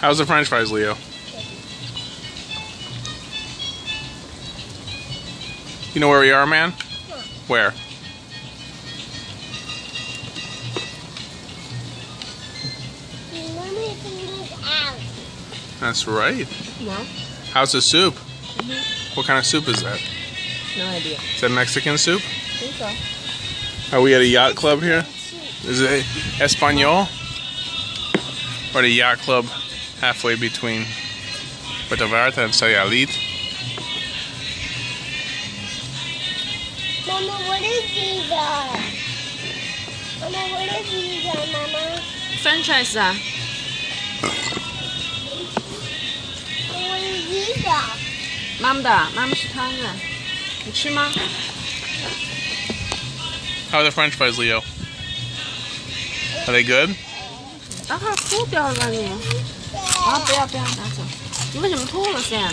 How's the French fries, Leo? You know where we are, man? Where? That's right. No. How's the soup? What kind of soup is that? No idea. Is that Mexican soup? I think so. Are we at a yacht club here? Is it Espanol? Or the yacht club halfway between Puerto Vallarta and Valladolid? Mama, what is these? Mama, what is these, Mama? French fries 啊。 What is these? 妈妈的，妈妈是汤啊，你吃吗？ How are the French fries, Leo? Are they good? 把它吐掉了吧你？啊，不要拿走，你为什么吐了噻？